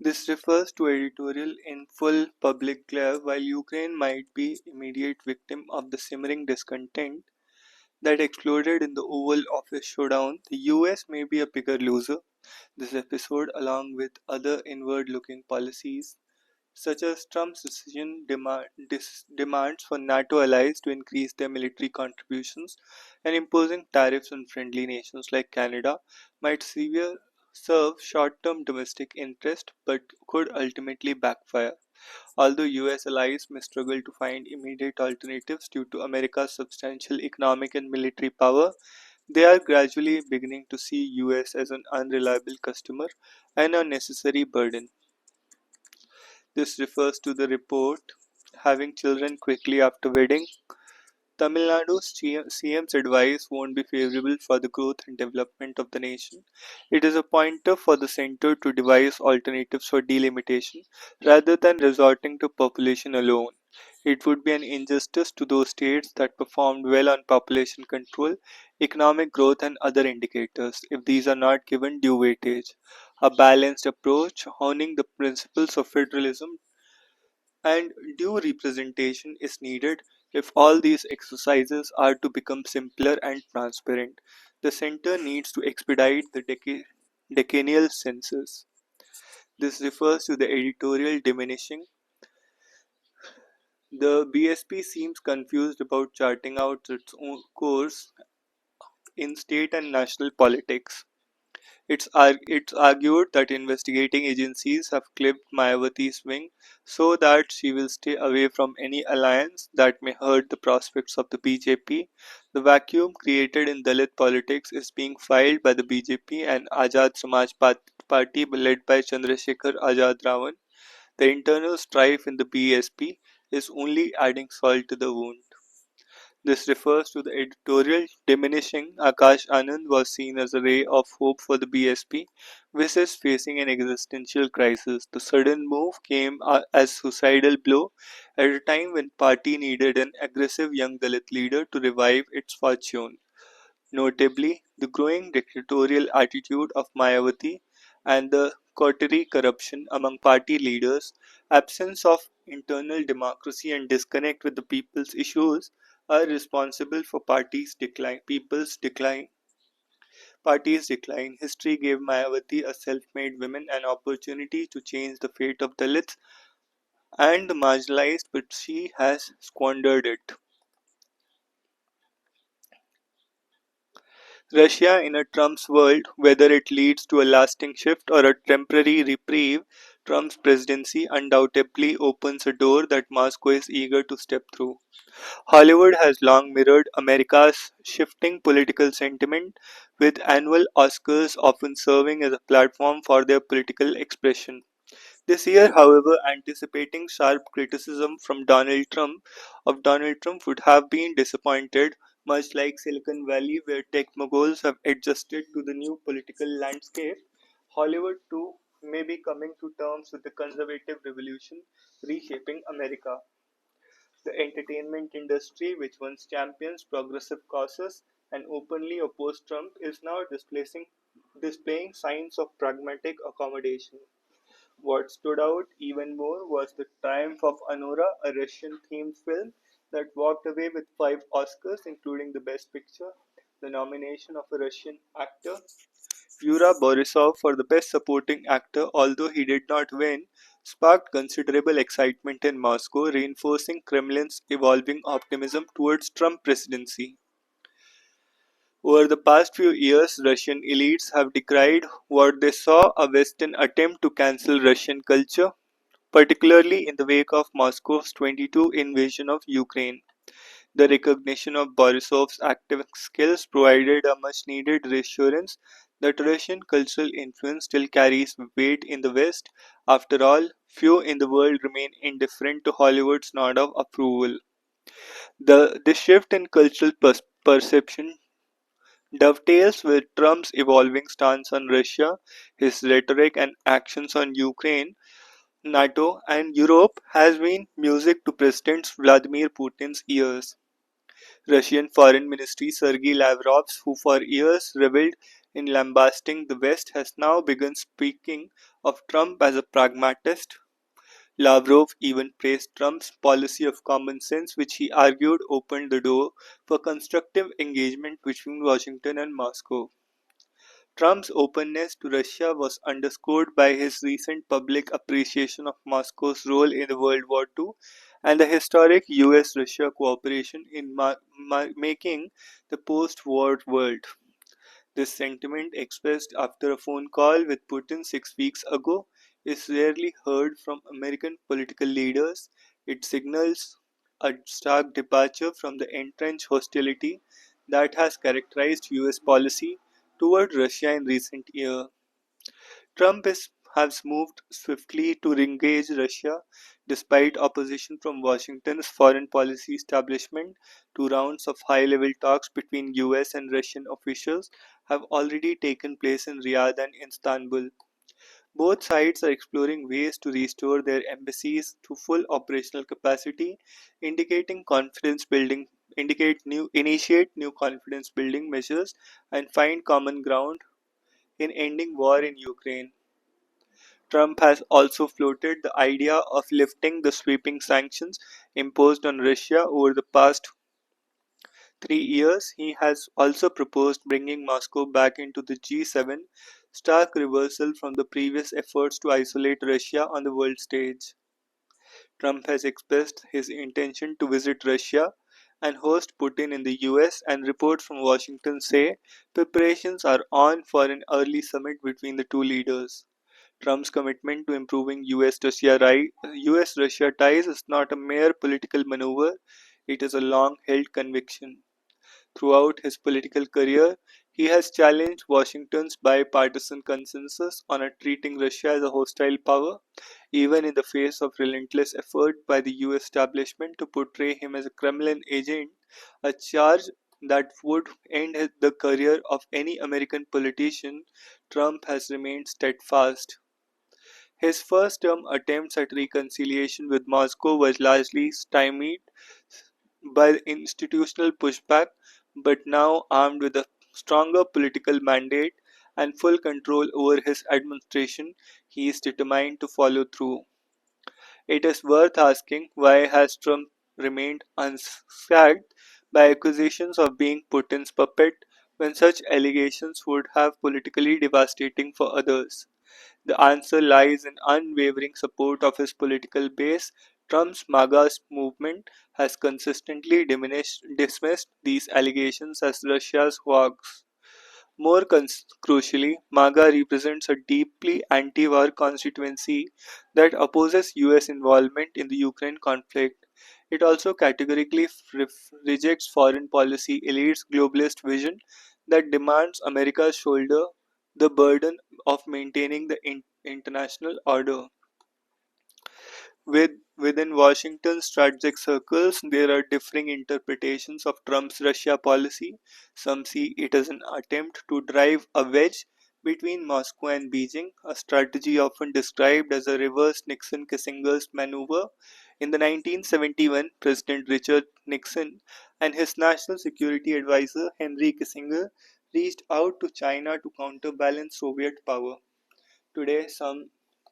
This refers to editorial in full public glare. While Ukraine might be immediate victim of the simmering discontent that exploded in the Oval Office showdown, the US may be a bigger loser. This episode, along with other inward-looking policies such as Trump's demands for NATO allies to increase their military contributions and imposing tariffs on friendly nations like Canada, might serve short-term domestic interest but could ultimately backfire. Although US allies may struggle to find immediate alternatives due to America's substantial economic and military power, they are gradually beginning to see US as an unreliable customer and a necessary burden. This refers to the report having children quickly after wedding. Tamil Nadu's CM's advice won't be favorable for the growth and development of the nation. It is a pointer for the center to devise alternatives for delimitation rather than resorting to population alone. It would be an injustice to those states that performed well on population control, economic growth, and other indicators if these are not given due weightage. A balanced approach, honing the principles of federalism and due representation is needed if all these exercises are to become simpler and transparent. The center needs to expedite the decennial census. This refers to the editorial diminishing. The BSP seems confused about charting out its own course in state and national politics. It's argued that investigating agencies have clipped Mayawati's wing so that she will stay away from any alliance that may hurt the prospects of the BJP. The vacuum created in Dalit politics is being filled by the BJP and Azad Samaj Party led by Chandrasekhar Azad Ravan. The internal strife in the BSP is only adding salt to the wound. This refers to the editorial diminishing. Akash Anand was seen as a ray of hope for the BSP, which is facing an existential crisis. The sudden move came as suicidal blow at a time when party needed an aggressive young Dalit leader to revive its fortune. Notably, the growing dictatorial attitude of Mayawati and the coterie corruption among party leaders, absence of internal democracy and disconnect with the people's issues are responsible for party's decline. History gave Mayawati, a self-made woman, an opportunity to change the fate of Dalits and the marginalized, but she has squandered it. Russia in a Trump's world, whether it leads to a lasting shift or a temporary reprieve, Trump's presidency undoubtedly opens a door that Moscow is eager to step through. Hollywood has long mirrored America's shifting political sentiment, with annual Oscars often serving as a platform for their political expression. This year, however, anticipating sharp criticism from Donald Trump would have been disappointed, much like Silicon Valley, where tech moguls have adjusted to the new political landscape. Hollywood, too, may be coming to terms with the conservative revolution reshaping America. The entertainment industry, which once champions progressive causes and openly opposed Trump, is now displaying signs of pragmatic accommodation. What stood out even more was the triumph of Anora, a Russian-themed film that walked away with 5 Oscars, including the Best Picture, the nomination of a Russian actor, Yura Borisov, for the Best Supporting Actor, although he did not win, sparked considerable excitement in Moscow, reinforcing Kremlin's evolving optimism towards Trump presidency. Over the past few years, Russian elites have decried what they saw a Western attempt to cancel Russian culture, particularly in the wake of Moscow's 22 invasion of Ukraine. The recognition of Borisov's acting skills provided a much needed reassurance that Russian cultural influence still carries weight in the West. After all, few in the world remain indifferent to Hollywood's nod of approval. This shift in cultural perception dovetails with Trump's evolving stance on Russia, his rhetoric and actions on Ukraine. NATO and Europe has been music to President Vladimir Putin's ears. Russian Foreign Ministry Sergei Lavrov, who for years reveled in lambasting the West has now begun speaking of Trump as a pragmatist. Lavrov even praised Trump's policy of common sense, which he argued opened the door for constructive engagement between Washington and Moscow. Trump's openness to Russia was underscored by his recent public appreciation of Moscow's role in the World War II and the historic US Russia cooperation in making the post war world. This sentiment, expressed after a phone call with Putin 6 weeks ago, is rarely heard from American political leaders. It signals a stark departure from the entrenched hostility that has characterized US policy toward Russia in recent years. Trump has moved swiftly to engage Russia despite opposition from Washington's foreign policy establishment. Two rounds of high level talks between US and Russian officials have already taken place in Riyadh and Istanbul. Both sides are exploring ways to restore their embassies to full operational capacity, indicating confidence building initiate new confidence building measures and find common ground in ending war in Ukraine. Trump has also floated the idea of lifting the sweeping sanctions imposed on Russia over the past 3 years. He has also proposed bringing Moscow back into the G7, stark reversal from the previous efforts to isolate Russia on the world stage. Trump has expressed his intention to visit Russia and host Putin in the US, and reports from Washington say preparations are on for an early summit between the two leaders. Trump's commitment to improving US-Russia ties is not a mere political maneuver, it is a long-held conviction. Throughout his political career, he has challenged Washington's bipartisan consensus on treating Russia as a hostile power, even in the face of relentless effort by the US establishment to portray him as a Kremlin agent, a charge that would end the career of any American politician. Trump has remained steadfast. His first-term attempts at reconciliation with Moscow were largely stymied by institutional pushback, but now armed with a stronger political mandate and full control over his administration, he is determined to follow through. It is worth asking, why has Trump remained unscagged by accusations of being Putin's puppet when such allegations would have politically devastating for others? The answer lies in unwavering support of his political base. Trump's MAGA movement has consistently dismissed these allegations as Russia's hoax. More crucially, MAGA represents a deeply anti-war constituency that opposes US involvement in the Ukraine conflict. It also categorically rejects foreign policy elites' globalist vision that demands America shoulder the burden of maintaining the international order. Within Washington's strategic circles, there are differing interpretations of Trump's Russia policy. Some see it as an attempt to drive a wedge between Moscow and Beijing, a strategy often described as a reverse Nixon-Kissinger's maneuver. In the 1971, President Richard Nixon and his national security advisor Henry Kissinger reached out to China to counterbalance Soviet power. Today, some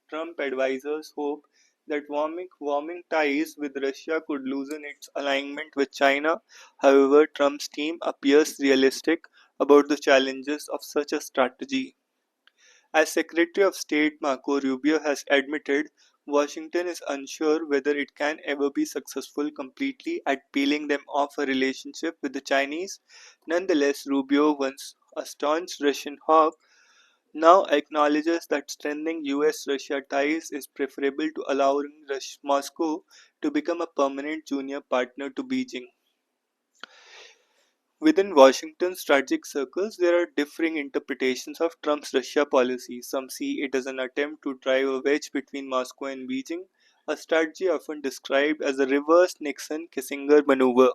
Trump advisors hope that warming ties with Russia could loosen its alignment with China. However, Trump's team appears realistic about the challenges of such a strategy. As Secretary of State Marco Rubio has admitted, Washington is unsure whether it can ever be successful completely at peeling them off a relationship with the Chinese. Nonetheless, Rubio, once a staunch Russian hawk, now acknowledges that strengthening US-Russia ties is preferable to allowing Moscow to become a permanent junior partner to Beijing. Within Washington strategic circles, there are differing interpretations of Trump's Russia policy. Some see it as an attempt to drive a wedge between Moscow and Beijing, a strategy often described as a reverse Nixon-Kissinger maneuver.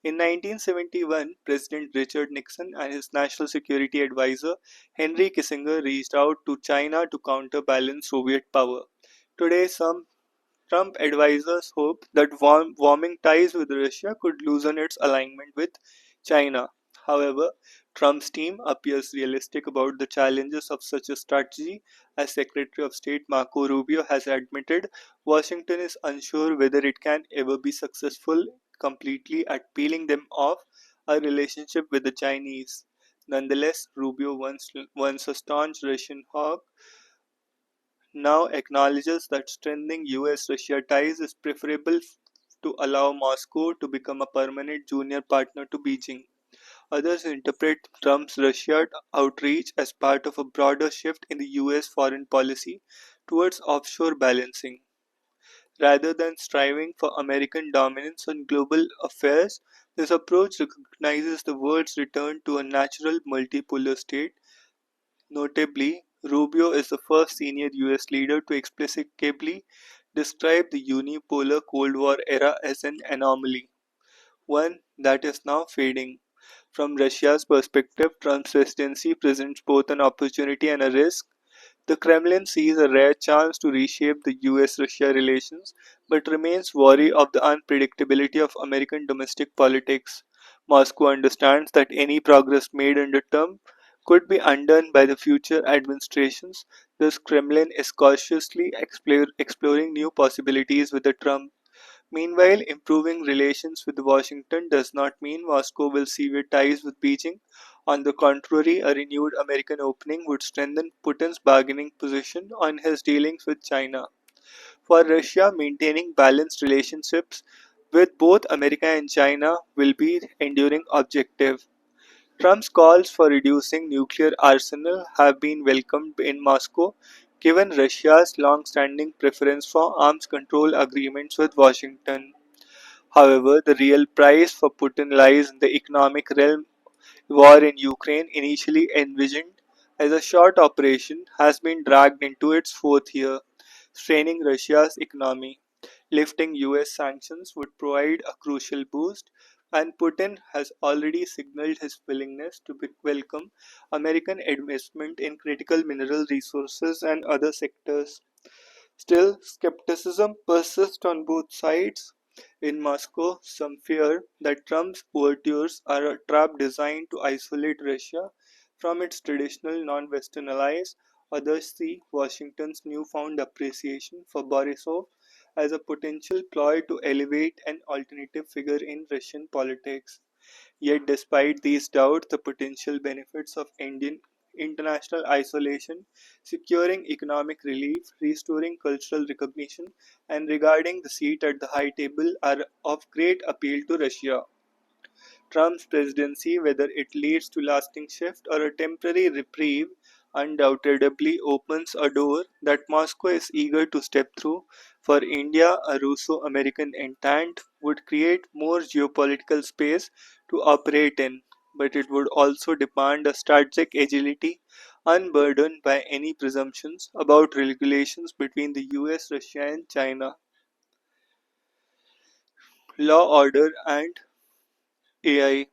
In 1971, President Richard Nixon and his national security advisor Henry Kissinger reached out to China to counterbalance Soviet power. Today, some Trump advisors hope that warming ties with Russia could loosen its alignment with China. However, Trump's team appears realistic about the challenges of such a strategy. As Secretary of State Marco Rubio has admitted, Washington is unsure whether it can ever be successful completely at peeling them off a relationship with the Chinese. Nonetheless, Rubio, once a staunch Russian hawk, now acknowledges that strengthening US Russia ties is preferable to allow Moscow to become a permanent junior partner to Beijing. Others interpret Trump's Russia outreach as part of a broader shift in the US foreign policy towards offshore balancing. Rather than striving for American dominance on global affairs, this approach recognizes the world's return to a natural multipolar state. Notably, Rubio is the first senior US leader to explicitly describe the unipolar Cold War era as an anomaly, one that is now fading. From Russia's perspective, Trump's presidency presents both an opportunity and a risk. The Kremlin sees a rare chance to reshape the US Russia relations, but remains wary of the unpredictability of American domestic politics. Moscow understands that any progress made under Trump could be undone by the future administrations. Thus, Kremlin is cautiously exploring new possibilities with the Trump. Meanwhile, improving relations with Washington does not mean Moscow will sever ties with Beijing. On the contrary, a renewed American opening would strengthen Putin's bargaining position on his dealings with China. For Russia, maintaining balanced relationships with both America and China will be enduring objective. Trump's calls for reducing nuclear arsenal have been welcomed in Moscow, given Russia's long-standing preference for arms control agreements with Washington. However, the real price for Putin lies in the economic realm. War in Ukraine, initially envisioned as a short operation, has been dragged into its fourth year, straining Russia's economy. Lifting US sanctions would provide a crucial boost, and Putin has already signaled his willingness to welcome American investment in critical mineral resources and other sectors. Still, skepticism persists on both sides. In Moscow, some fear that Trump's overtures are a trap designed to isolate Russia from its traditional non Western allies. Others see Washington's newfound appreciation for Borisov as a potential ploy to elevate an alternative figure in Russian politics. Yet, despite these doubts, the potential benefits of Indian international isolation, securing economic relief, restoring cultural recognition, and regarding the seat at the high table are of great appeal to Russia. Trump's presidency, whether it leads to lasting shift or a temporary reprieve, undoubtedly opens a door that Moscow is eager to step through. For India, a Russo American entente would create more geopolitical space to operate in, but it would also demand a strategic agility unburdened by any presumptions about regulations between the US, Russia, and China, law, order, and AI.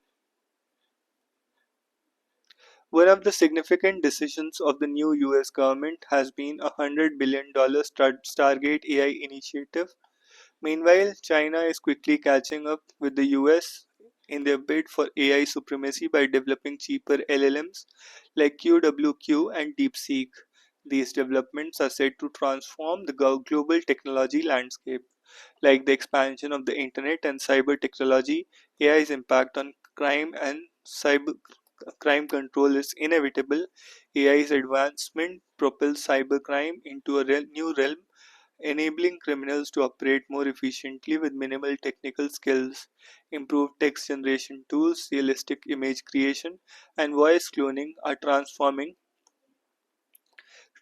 One of the significant decisions of the new US government has been a $100 billion Stargate AI initiative. Meanwhile, China is quickly catching up with the US in their bid for AI supremacy by developing cheaper LLMs like QWQ and DeepSeek. These developments are said to transform the global technology landscape. Like the expansion of the internet and cyber technology, AI's impact on crime and cyber crime control is inevitable. AI's advancement propels cybercrime into a new realm, enabling criminals to operate more efficiently with minimal technical skills. Improved text generation tools, realistic image creation, and voice cloning are transforming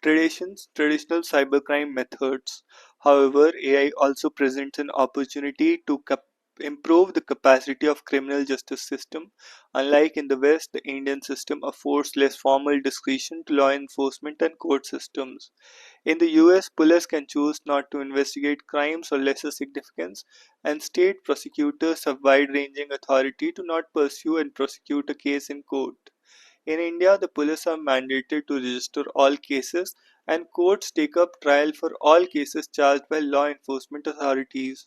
traditional cybercrime methods. However, AI also presents an opportunity to improve the capacity of criminal justice system. Unlike in the West, the Indian system affords less formal discretion to law enforcement and court systems. In the US, police can choose not to investigate crimes of lesser significance, and state prosecutors have wide-ranging authority to not pursue and prosecute a case in court. In India, the police are mandated to register all cases, and courts take up trial for all cases charged by law enforcement authorities.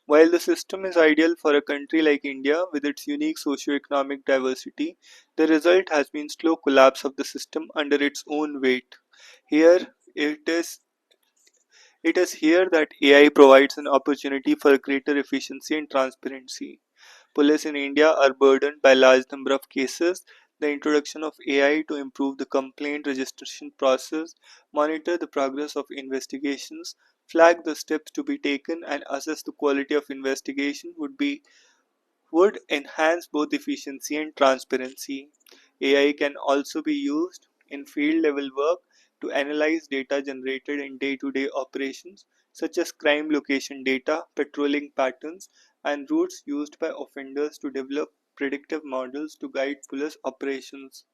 While the system is ideal for a country like India with its unique socio-economic diversity, the result has been slow collapse of the system under its own weight. Here it is here that AI provides an opportunity for greater efficiency and transparency. Police in India are burdened by large number of cases. The introduction of AI to improve the complaint registration process, monitor the progress of investigations, flag the steps to be taken and assess the quality of investigation would enhance both efficiency and transparency. AI can also be used in field level work to analyze data generated in day to day operations, such as crime location data, patrolling patterns, and routes used by offenders to develop predictive models to guide police operations.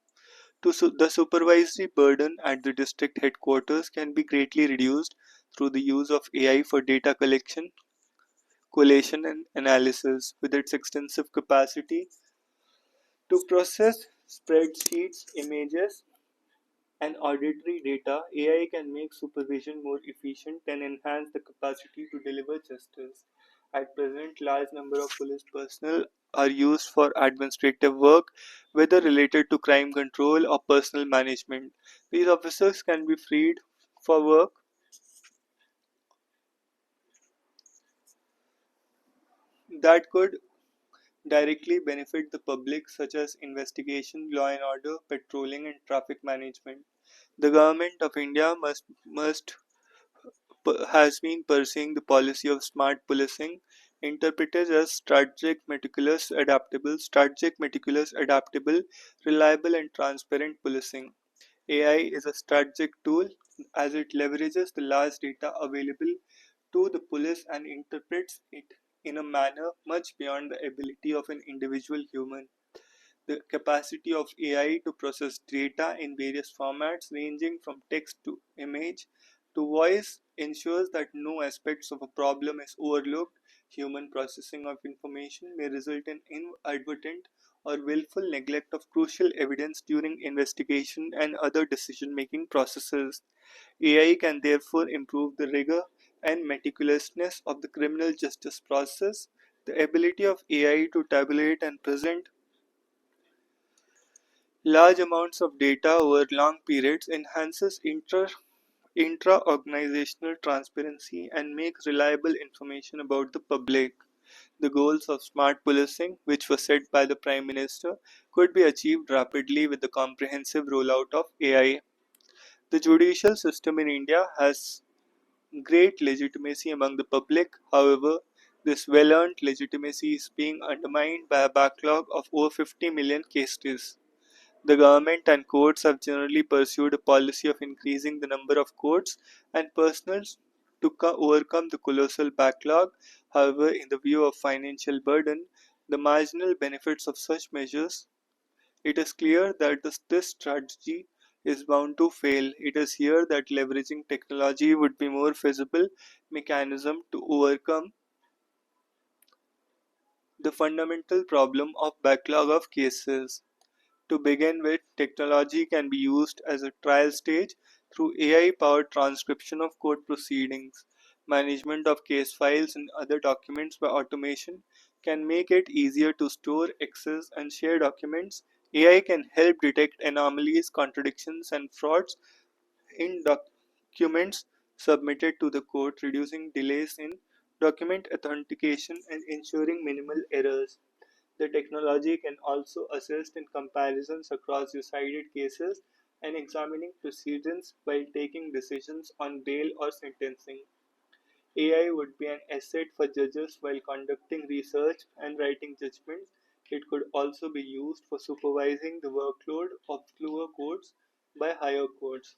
The supervisory burden at the district headquarters can be greatly reduced through the use of AI for data collection, collation, and analysis. With its extensive capacity to process spreadsheets, images, and auditory data, AI can make supervision more efficient and enhance the capacity to deliver justice. At present, large number of police personnel are used for administrative work, whether related to crime control or personal management. These officers can be freed for work that could directly benefit the public, such as investigation, law and order, patrolling, and traffic management. The government of India must has been pursuing the policy of smart policing, interpreted as strategic, meticulous, adaptable, reliable, and transparent policing. AI is a strategic tool as it leverages the large data available to the police and interprets it in a manner much beyond the ability of an individual human. The capacity of AI to process data in various formats, ranging from text to image to voice, ensures that no aspects of a problem is overlooked. Human processing of information may result in inadvertent or willful neglect of crucial evidence during investigation and other decision making processes. AI can therefore improve the rigor and meticulousness of the criminal justice process. The ability of AI to tabulate and present large amounts of data over long periods enhances intra-organizational transparency and makes reliable information about the public. The goals of smart policing, which were set by the Prime Minister, could be achieved rapidly with the comprehensive rollout of AI. The judicial system in India has great legitimacy among the public. However, this well earned legitimacy is being undermined by a backlog of over 50 million cases. The government and courts have generally pursued a policy of increasing the number of courts and personnel to overcome the colossal backlog. However, in the view of financial burden, the marginal benefits of such measures, it is clear that this strategy is bound to fail. It is here that leveraging technology would be more feasible mechanism to overcome the fundamental problem of backlog of cases. To begin with, technology can be used as a trial stage through AI-powered transcription of court proceedings. Management of case files and other documents by automation can make it easier to store, access, and share documents. AI can help detect anomalies, contradictions, and frauds in documents submitted to the court, reducing delays in document authentication and ensuring minimal errors. The technology can also assist in comparisons across decided cases and examining precedents while taking decisions on bail or sentencing. AI would be an asset for judges while conducting research and writing judgments. It could also be used for supervising the workload of lower courts by higher courts.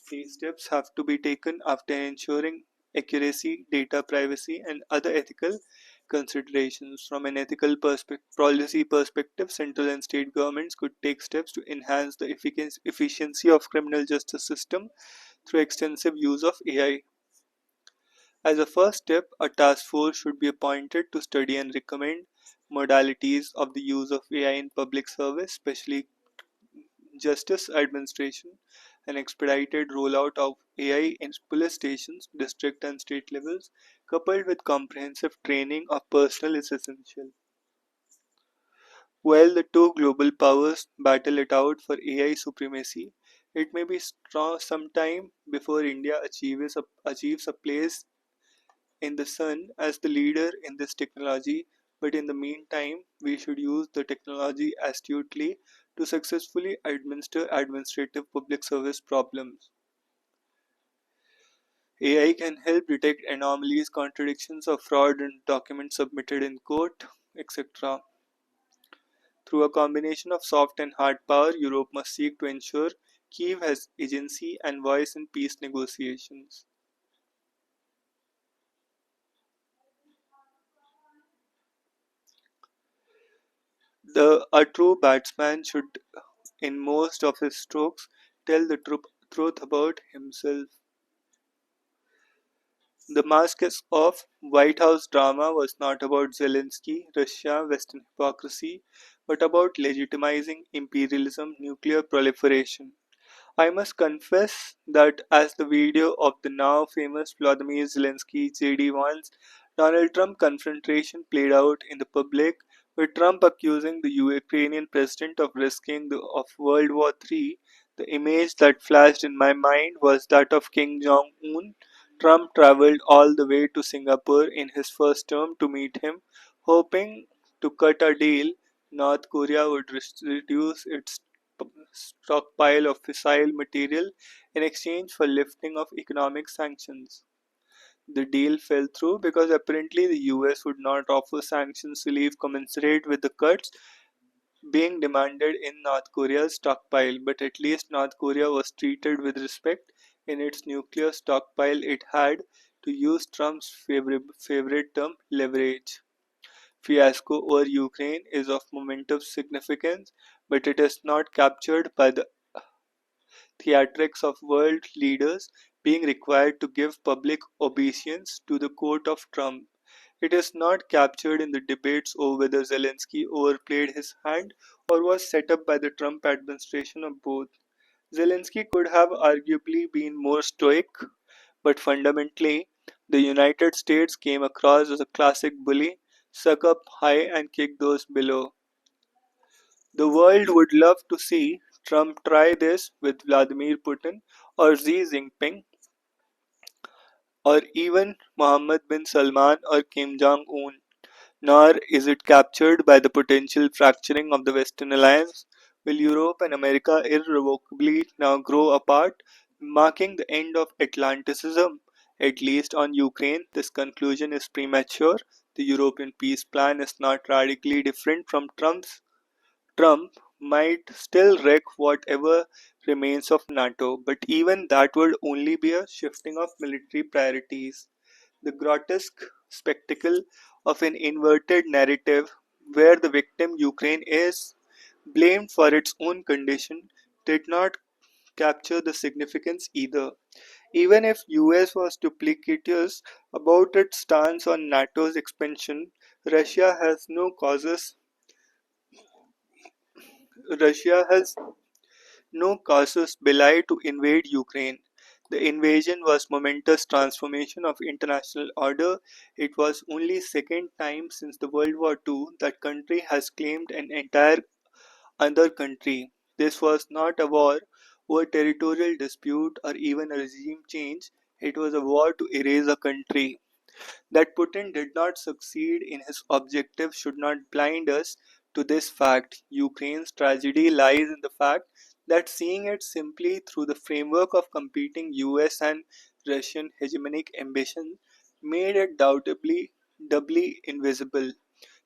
These steps have to be taken after ensuring accuracy, data privacy, and other ethical considerations. From an ethical policy perspective, central and state governments could take steps to enhance the efficiency of criminal justice system through extensive use of AI. As a first step, a task force should be appointed to study and recommend modalities of the use of AI in public service, especially justice administration. An expedited rollout of AI in police stations, district and state levels, coupled with comprehensive training of personnel is essential. While the two global powers battle it out for AI supremacy, it may be some time before India achieves a place in the sun as the leader in this technology, but in the meantime, we should use the technology astutely to successfully administer administrative public service problems. AI can help detect anomalies, contradictions, or fraud in documents submitted in court, etc. Through a combination of soft and hard power, Europe must seek to ensure Kiev has agency and voice in peace negotiations. A true batsman should, in most of his strokes, tell the truth about himself. The Masks of White House drama was not about Zelensky, Russia, Western hypocrisy, but about legitimizing imperialism, nuclear proliferation. I must confess that as the video of the now famous Vladimir Zelensky JD Vance Donald Trump confrontation played out in the public, with Trump accusing the Ukrainian president of risking of World War III, the image that flashed in my mind was that of Kim Jong Un. Trump traveled all the way to Singapore in his first term to meet him, hoping to cut a deal. North Korea would reduce its stockpile of fissile material in exchange for lifting of economic sanctions. The deal fell through because apparently the US would not offer sanctions relief commensurate with the cuts being demanded in North Korea's stockpile, but at least North Korea was treated with respect in its nuclear stockpile it had, to use Trump's favorite term, leverage. Fiasco over Ukraine is of momentous significance, but it is not captured by the theatrics of world leaders being required to give public obeisance to the court of Trump. It is not captured in the debates over whether Zelensky overplayed his hand or was set up by the Trump administration or both. Zelensky could have arguably been more stoic, but fundamentally, the United States came across as a classic bully, suck up high and kick those below. The world would love to see Trump try this with Vladimir Putin or Xi Jinping or even Mohammed bin Salman or Kim Jong Un. Nor is it captured by the potential fracturing of the Western alliance. Will Europe and America irrevocably now grow apart, marking the end of Atlanticism? At least on Ukraine, this conclusion is premature. The European peace plan is not radically different from Trump's. Trump might still wreck whatever remains of NATO, but even that would only be a shifting of military priorities. The grotesque spectacle of an inverted narrative where the victim Ukraine is blamed for its own condition did not capture the significance either. Even if US was duplicitous about its stance on NATO's expansion, Russia has no causes Russia has no casus belli to invade Ukraine. The invasion was momentous transformation of international order. It was only second time since the World War II that country has claimed an entire other country. This was not a war over territorial dispute or even a regime change. It was a war to erase a country. That Putin did not succeed in his objective should not blind us to this fact. Ukraine's tragedy lies in the fact that seeing it simply through the framework of competing US and Russian hegemonic ambition made it doubly invisible.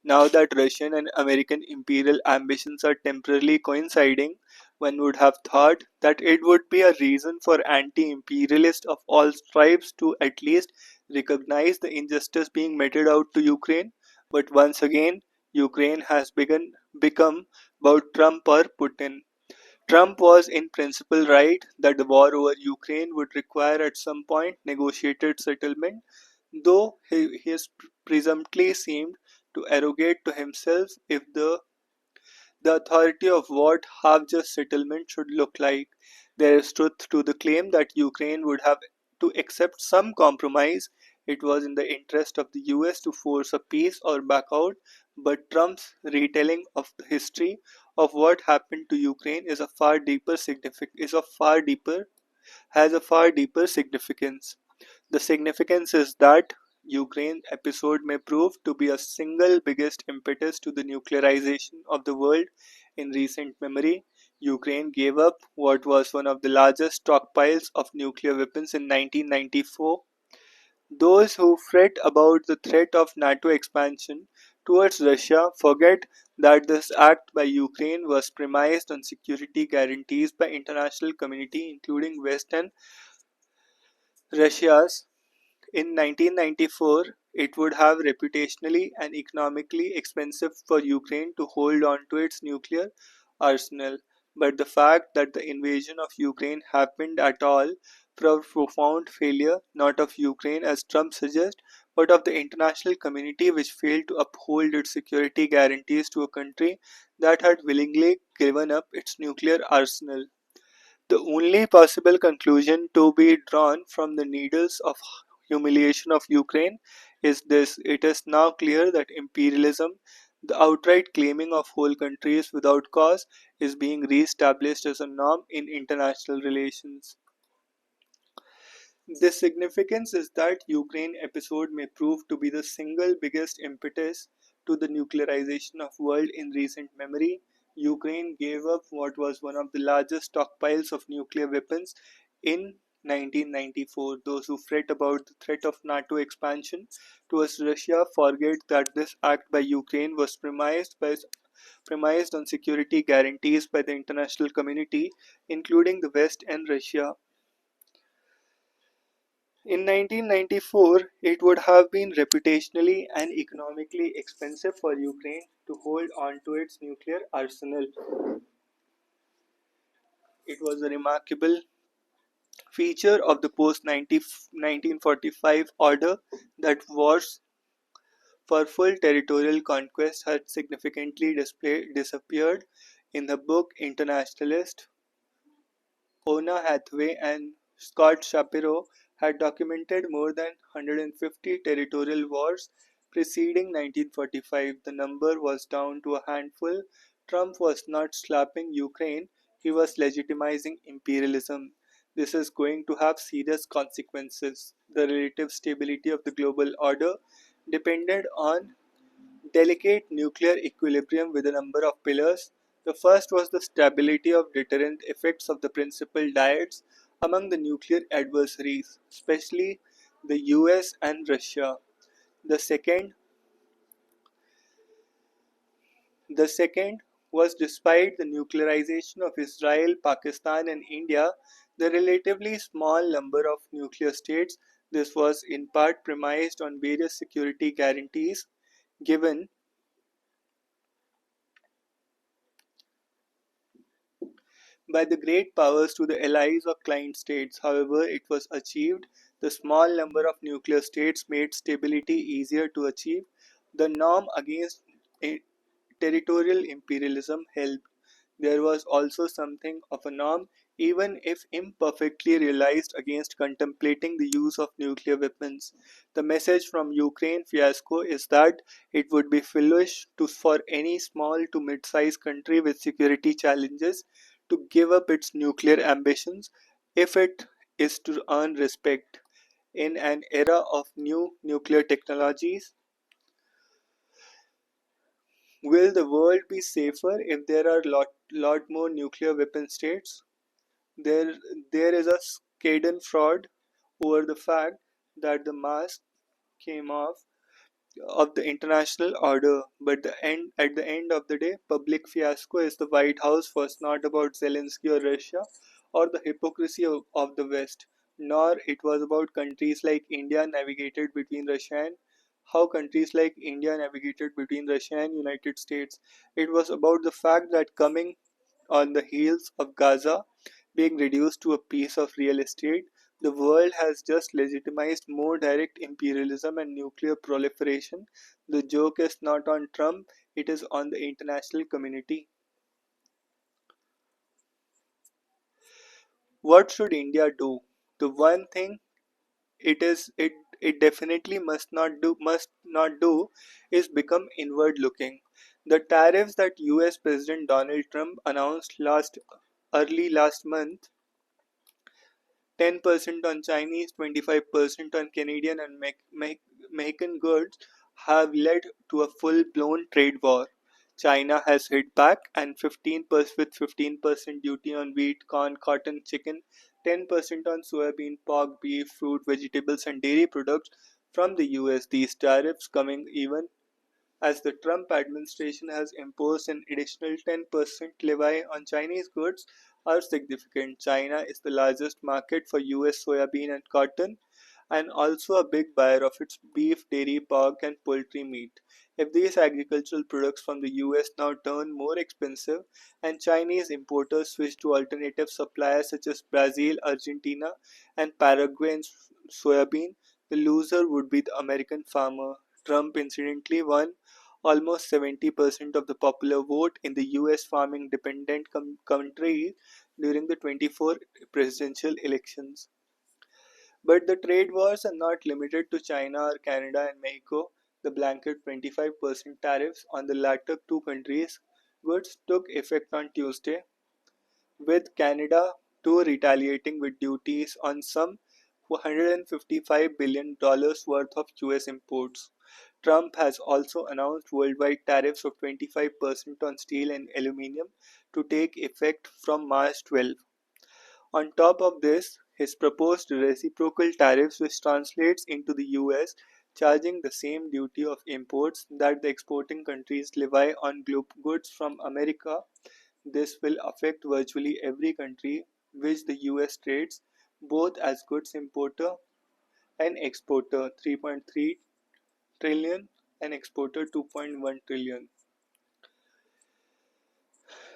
Now that Russian and American imperial ambitions are temporarily coinciding, one would have thought that it would be a reason for anti imperialists of all stripes to at least recognize the injustice being meted out to Ukraine. But once again, Ukraine has become about Trump or Putin. Trump was in principle right that the war over Ukraine would require at some point negotiated settlement, though he has presumptively seemed to arrogate to himself if the authority of what half just settlement should look like. There is truth to the claim that Ukraine would have to accept some compromise. It was in the interest of the US to force a peace or back out, but Trump's retelling of the history of what happened to Ukraine has a far deeper significance. The significance is that Ukraine episode may prove to be a single biggest impetus to the nuclearization of the world in recent memory. Ukraine gave up what was one of the largest stockpiles of nuclear weapons in 1994. Those who fret about the threat of NATO expansion towards Russia forget that this act by Ukraine was premised on security guarantees by international community including West and Russia's. In 1994, it would have reputationally and economically expensive for Ukraine to hold on to its nuclear arsenal. But the fact that the invasion of Ukraine happened at all proved profound failure not of Ukraine as Trump suggests, but of the international community which failed to uphold its security guarantees to a country that had willingly given up its nuclear arsenal. The only possible conclusion to be drawn from the needles of humiliation of Ukraine is this: it is now clear that imperialism, the outright claiming of whole countries without cause, is being re-established as a norm in international relations. The significance is that Ukraine episode may prove to be the single biggest impetus to the nuclearization of world in recent memory. Ukraine gave up what was one of the largest stockpiles of nuclear weapons in 1994. Those who fret about the threat of NATO expansion towards Russia forget that this act by Ukraine was premised on security guarantees by the international community, including the West and Russia. In 1994, it would have been reputationally and economically expensive for Ukraine to hold on to its nuclear arsenal. It was a remarkable feature of the post 1945 order that wars for full territorial conquest had significantly disappeared. In the book Internationalist, Ona Hathaway and Scott Shapiro had documented more than 150 territorial wars preceding 1945. The number was down to a handful. Trump was not slapping Ukraine, he was legitimizing imperialism. This is going to have serious consequences. The relative stability of the global order depended on delicate nuclear equilibrium with a number of pillars. The first was the stability of deterrent effects of the principal dyads among the nuclear adversaries, especially the US and Russia. The second, the second was despite the nuclearization of Israel, Pakistan, and India, the relatively small number of nuclear states, this was in part premised on various security guarantees given by the great powers to the allies or client states. However, it was achieved. The small number of nuclear states made stability easier to achieve. The norm against territorial imperialism helped. There was also something of a norm, even if imperfectly realized, against contemplating the use of nuclear weapons. The message from Ukraine fiasco is that it would be foolish for any small to mid-sized country with security challenges to give up its nuclear ambitions if it is to earn respect. In an era of new nuclear technologies, will the world be safer if there are lot more nuclear weapon states? There, there is a Schadenfreude over the fact that the mask came off of the international order, but at the end of the day, public fiasco is the White House was not about Zelensky or Russia or the hypocrisy of the West, nor it was about countries like India navigated between Russia and how countries like India navigated between Russia and United States. It was about the fact that coming on the heels of Gaza being reduced to a piece of real estate, the world has just legitimized more direct imperialism and nuclear proliferation. The joke is not on Trump, it is on the international community. What should India do? The one thing it definitely must not do is become inward looking. The tariffs that US President Donald Trump announced last month, 10% on Chinese, 25% on Canadian and Mexican goods, have led to a full-blown trade war. China has hit back and 15% with 15% duty on wheat, corn, cotton, chicken, 10% on soybean, pork, beef, fruit, vegetables and dairy products from the US. These tariffs coming even as the Trump administration has imposed an additional 10% levy on Chinese goods, are significant. China is the largest market for US soybean and cotton, and also a big buyer of its beef, dairy, pork, and poultry meat. If these agricultural products from the US now turn more expensive and Chinese importers switch to alternative suppliers such as Brazil, Argentina, and Paraguay in soybean, the loser would be the American farmer. Trump incidentally won almost 70% of the popular vote in the US farming dependent countries during the 24 presidential elections. But the trade wars are not limited to China or Canada and Mexico. The blanket 25% tariffs on the latter two countries' goods took effect on Tuesday, with Canada too retaliating with duties on some $155 billion worth of US imports. Trump has also announced worldwide tariffs of 25% on steel and aluminum to take effect from March 12. On top of this, his proposed reciprocal tariffs, which translates into the US charging the same duty of imports that the exporting countries levy on goods from America. This will affect virtually every country which the US trades, both as goods importer and exporter 3.3 trillion and exporter 2.1 trillion.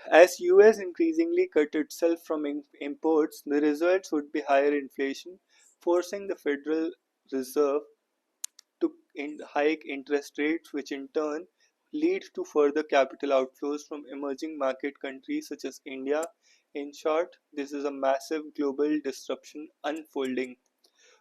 As US increasingly cut itself from imports, the results would be higher inflation, forcing the Federal Reserve to hike interest rates, which in turn lead to further capital outflows from emerging market countries such as India. In short, this is a massive global disruption unfolding.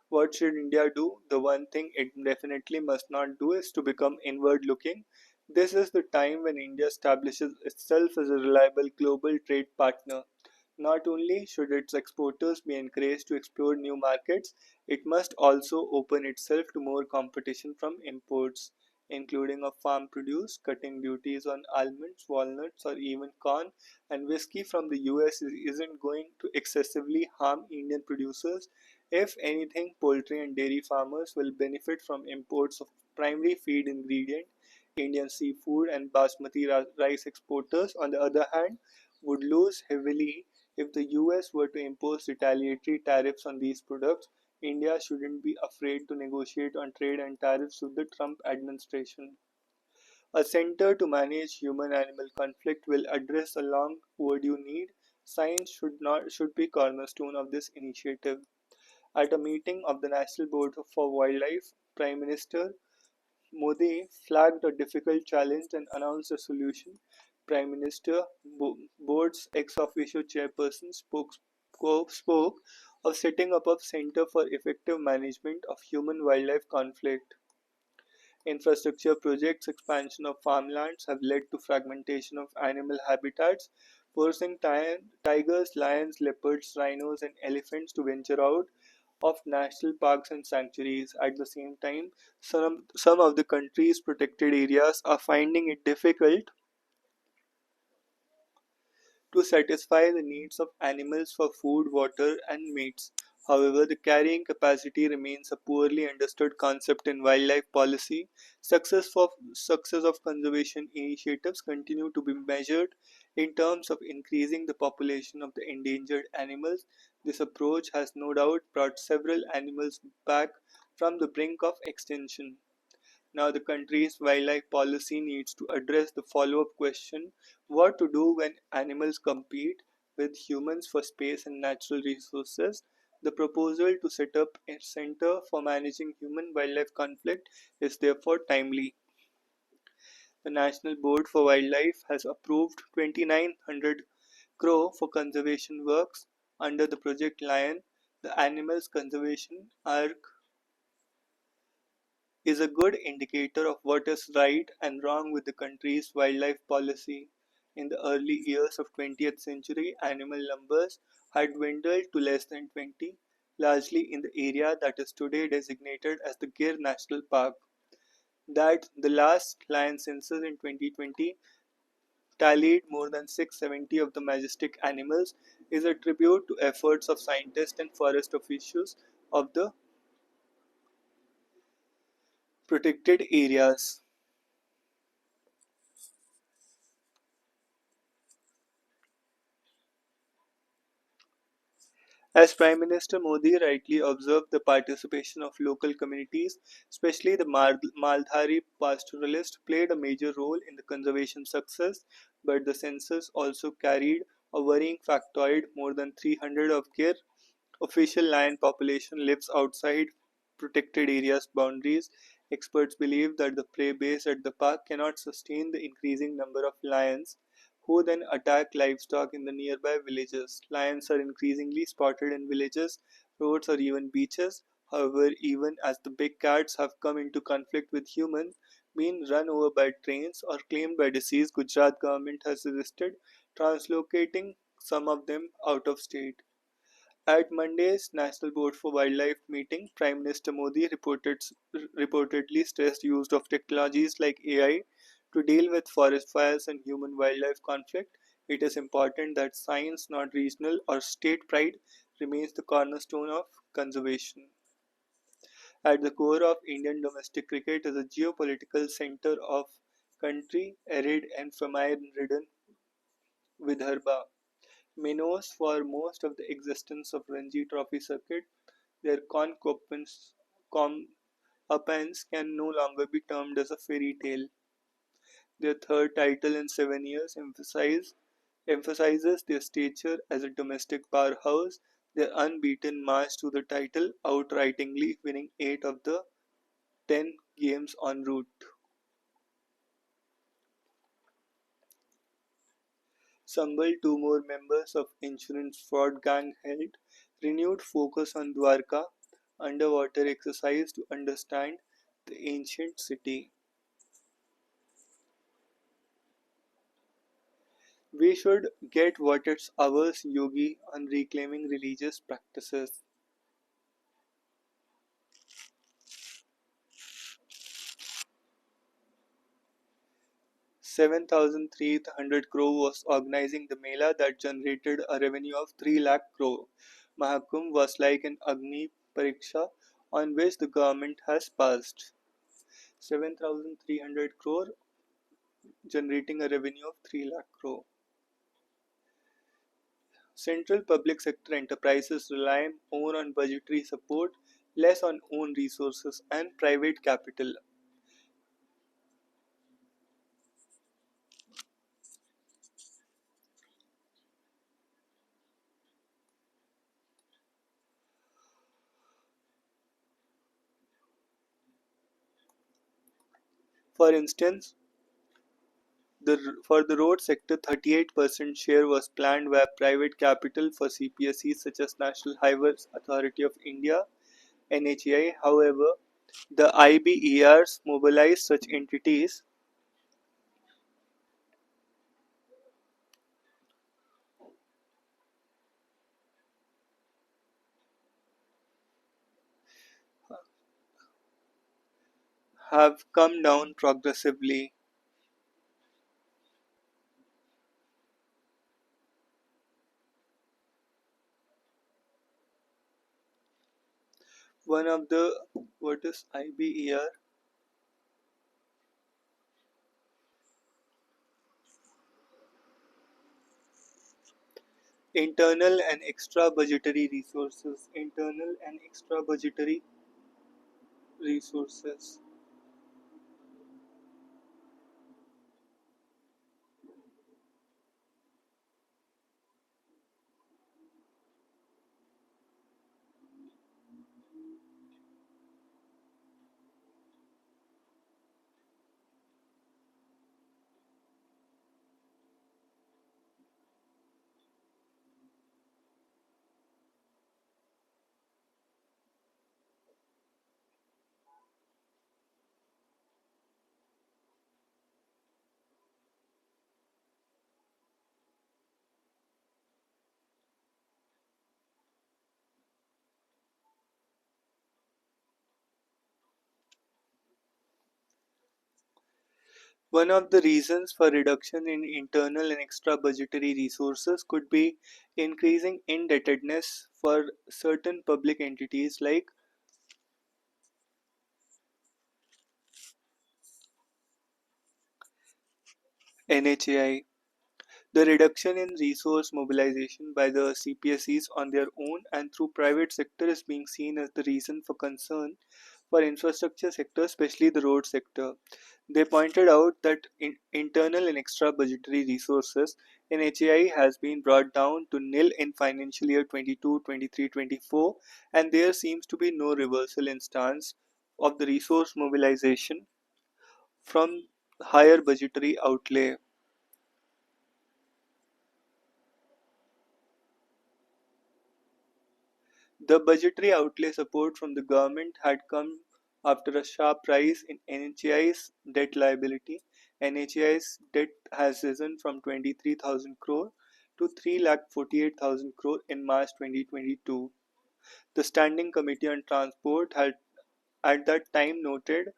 What should India do? The one thing it definitely must not do is to become inward looking. This is the time when India establishes itself as a reliable global trade partner. Not only should its exporters be encouraged to explore new markets, it must also open itself to more competition from imports, including of farm produce, cutting duties on almonds, walnuts, or even corn and whiskey from the US isn't going to excessively harm Indian producers. If anything, poultry and dairy farmers will benefit from imports of primary feed ingredient. Indian seafood and basmati rice exporters, on the other hand, would lose heavily if the US were to impose retaliatory tariffs on these products. India shouldn't be afraid to negotiate on trade and tariffs with the Trump administration. A center to manage human-animal conflict will address a long overdue need. Science should be cornerstone of this initiative. At a meeting of the National Board for Wildlife, Prime Minister Modi flagged a difficult challenge and announced a solution. Prime Minister Board's ex officio chairperson spoke of setting up a center for effective management of human wildlife conflict. Infrastructure projects, expansion of farmlands have led to fragmentation of animal habitats, forcing tigers, lions, leopards, rhinos, and elephants to venture out of national parks and sanctuaries. At the same time, some of the country's protected areas are finding it difficult to satisfy the needs of animals for food, water, and mates. However, the carrying capacity remains a poorly understood concept in wildlife policy. Success of conservation initiatives continue to be measured in terms of increasing the population of the endangered animals. This approach has no doubt brought several animals back from the brink of extinction. Now, the country's wildlife policy needs to address the follow up question: what to do when animals compete with humans for space and natural resources. The proposal to set up a center for managing human wildlife conflict is therefore timely. The National Board for Wildlife has approved 2900 crore for conservation works Under the Project Lion, the Animals Conservation Arc is a good indicator of what is right and wrong with the country's wildlife policy. In the early years of 20th century, animal numbers had dwindled to less than 20, largely in the area that is today designated as the Gir National Park. That the last lion census in 2020 tallied more than 670 of the majestic animals is a tribute to efforts of scientists and forest officials of the protected areas. As Prime Minister Modi rightly observed, the participation of local communities, especially the Maldhari pastoralists, played a major role in the conservation success, but the census also carried a worrying factoid: more than 300 of Gir official lion population lives outside protected areas boundaries. Experts believe that the prey base at the park cannot sustain the increasing number of lions who then attack livestock in the nearby villages. Lions are increasingly spotted in villages, roads, or even beaches. However, even as the big cats have come into conflict with humans, been run over by trains, or claimed by deceased, Gujarat government has suggested translocating some of them out of state. At Monday's National Board for Wildlife meeting, Prime Minister Modi reportedly stressed use of technologies like AI to deal with forest fires and human-wildlife conflict. It is important that science, not regional or state pride, remains the cornerstone of conservation. At the core of Indian domestic cricket is a geopolitical center of country arid and famine-ridden Vidarbha. Minnows for most of the existence of Ranji Trophy circuit. Their concomitants can no longer be termed as a fairy tale. Their third title in 7 years emphasizes their stature as a domestic powerhouse. Their unbeaten march to the title, outrightingly winning 8 of the 10 games en route. Sambal, two more members of insurance fraud gang held renewed focus on Dwarka underwater exercise to understand the ancient city. We should get what it's ours, Yogi, on reclaiming religious practices. 7,300 crore was organizing the Mela that generated a revenue of 3 lakh crore. Mahakumbh was like an Agni Pariksha on which the government has passed. 7,300 crore generating a revenue of 3 lakh crore. Central public sector enterprises rely more on budgetary support, less on own resources and private capital. For instance, for the road sector, 38% share was planned via private capital for CPSEs such as National Highways Authority of India (NHAI). However, the IBERs mobilized such entities have come down progressively. One of the what is IBER? Internal and extra budgetary resources. Internal and extra budgetary resources. One of the reasons for reduction in internal and extra budgetary resources could be increasing indebtedness for certain public entities like NHAI. The reduction in resource mobilization by the CPSEs on their own and through private sector is being seen as the reason for concern for infrastructure sector, especially the road sector. They pointed out that internal and extra budgetary resources in HAI has been brought down to nil in financial year 22, 23, 24, and there seems to be no reversal in stance of the resource mobilization from higher budgetary outlay. The budgetary outlay support from the government had come after a sharp rise in NHAI's debt liability. NHAI's debt has risen from 23,000 crore to 3,48,000 crore in March 2022. The Standing Committee on Transport had at that time noted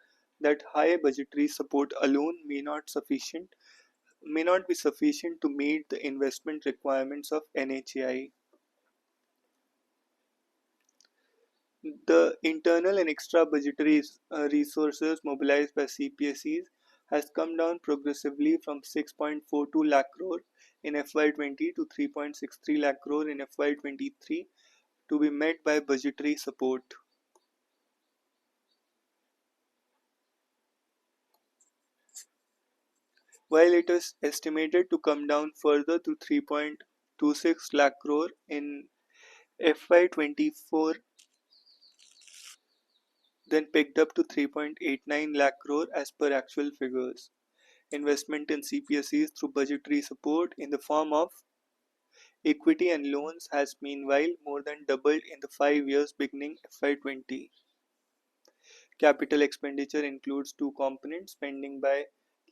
that high budgetary support alone may not be sufficient to meet the investment requirements of NHAI. The internal and extra budgetary resources mobilized by CPSEs has come down progressively from 6.42 lakh crore in FY20 to 3.63 lakh crore in FY23 to be met by budgetary support. While it is estimated to come down further to 3.26 lakh crore in FY24, then picked up to 3.89 lakh crore as per actual figures. Investment in CPSEs through budgetary support in the form of equity and loans has meanwhile more than doubled in the 5 years beginning FY20. Capital expenditure includes two components: spending by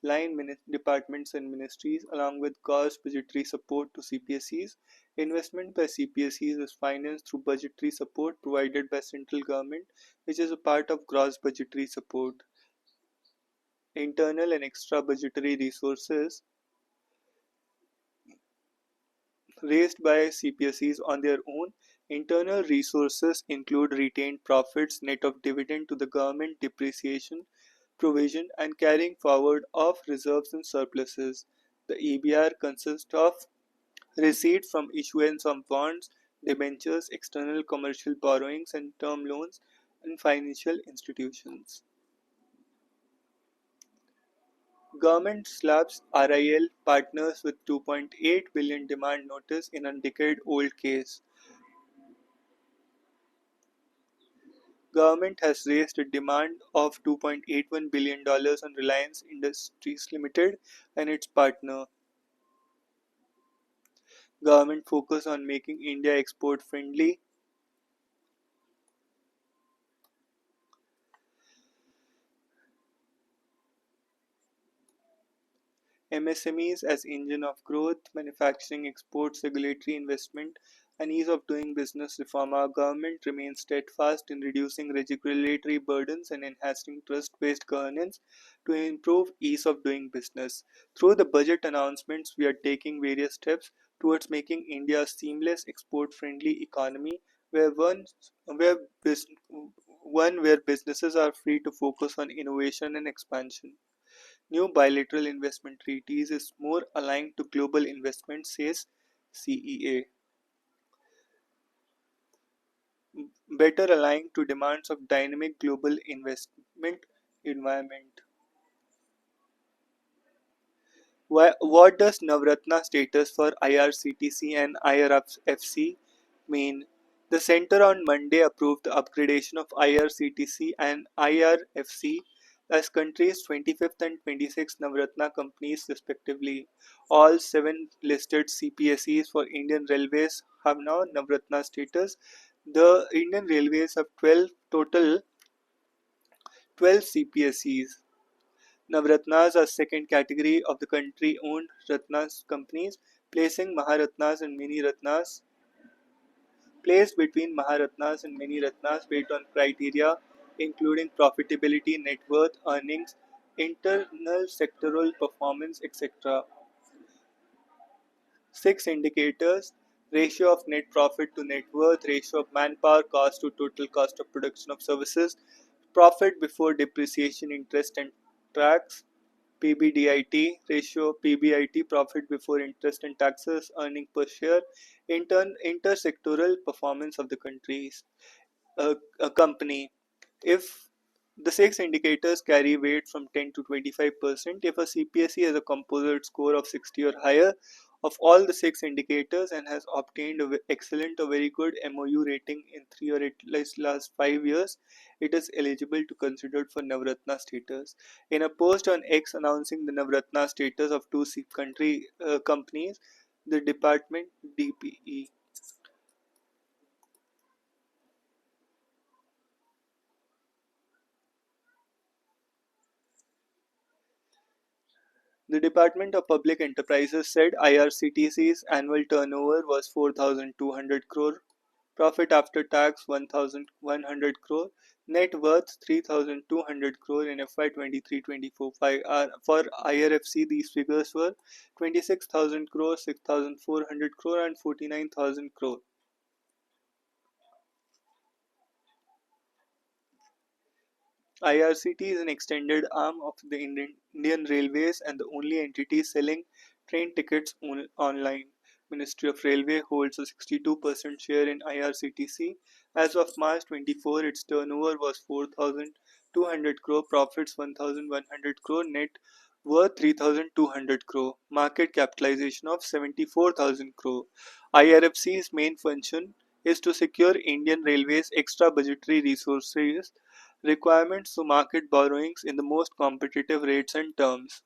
line departments and ministries along with gross budgetary support to CPSEs. Investment by CPSEs is financed through budgetary support provided by central government, which is a part of gross budgetary support. Internal and extra budgetary resources raised by CPSEs on their own. Internal resources include retained profits net of dividend to the government, depreciation provision, and carrying forward of reserves and surpluses. The EBR consists of receipts from issuance of bonds, debentures, external commercial borrowings, and term loans and financial institutions. Government slaps RIL partners with 2.8 billion demand notice in a decade-old case. Government has raised a demand of $2.81 billion on Reliance Industries Limited and its partner. Government focus on making India export friendly. MSMEs as engine of growth, manufacturing, exports, regulatory investment, and ease of doing business reform. Our government remains steadfast in reducing regulatory burdens and enhancing trust-based governance to improve ease of doing business. Through the budget announcements, we are taking various steps towards making India a seamless export-friendly economy where where bus- one where businesses are free to focus on innovation and expansion. New bilateral investment treaties is more aligned to global investment, says CEA, better aligned to demands of dynamic global investment environment. What does Navratna status for IRCTC and IRFC mean? The Centre on Monday approved the upgradation of IRCTC and IRFC as country's 25th and 26th Navratna companies respectively. All seven listed CPSEs for Indian Railways have now Navratna status. The Indian Railways have 12 CPSEs. Navratnas are second category of the country-owned Ratnas companies, placing Maharatnas and Mini Ratnas placed between Maharatnas and Mini Ratnas based on criteria including profitability, net worth, earnings, internal sectoral performance, etc. Six indicators: ratio of net profit to net worth, ratio of manpower cost to total cost of production of services, profit before depreciation, interest and tax, PBDIT, ratio of PBIT, profit before interest and taxes, earning per share, intersectoral performance of the countries, a company. If the six indicators carry weight from 10 to 25%, if a CPSE has a composite score of 60 or higher of all the six indicators and has obtained a excellent or very good MOU rating in 3 or at least last 5 years, it is eligible to considered for Navratna status. In a post on X announcing the Navratna status of two companies, the department DPE The Department of Public Enterprises said IRCTC's annual turnover was 4,200 crore, profit after tax 1,100 crore, net worth 3,200 crore in FY 23-24. For IRFC, these figures were 26,000 crore, 6,400 crore, and 49,000 crore. IRCT is an extended arm of the Indian Railways and the only entity selling train tickets online. Ministry of Railway holds a 62% share in IRCTC. As of March 24, its turnover was 4,200 crore, profits 1,100 crore, net worth 3,200 crore, market capitalization of 74,000 crore. IRFC's main function is to secure Indian Railways extra budgetary resources requirements to market borrowings in the most competitive rates and terms.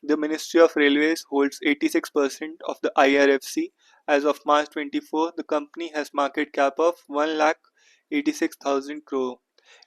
The Ministry of Railways holds 86% of the IRFC. As of March 24, the company has market cap of 1,86,000 crore.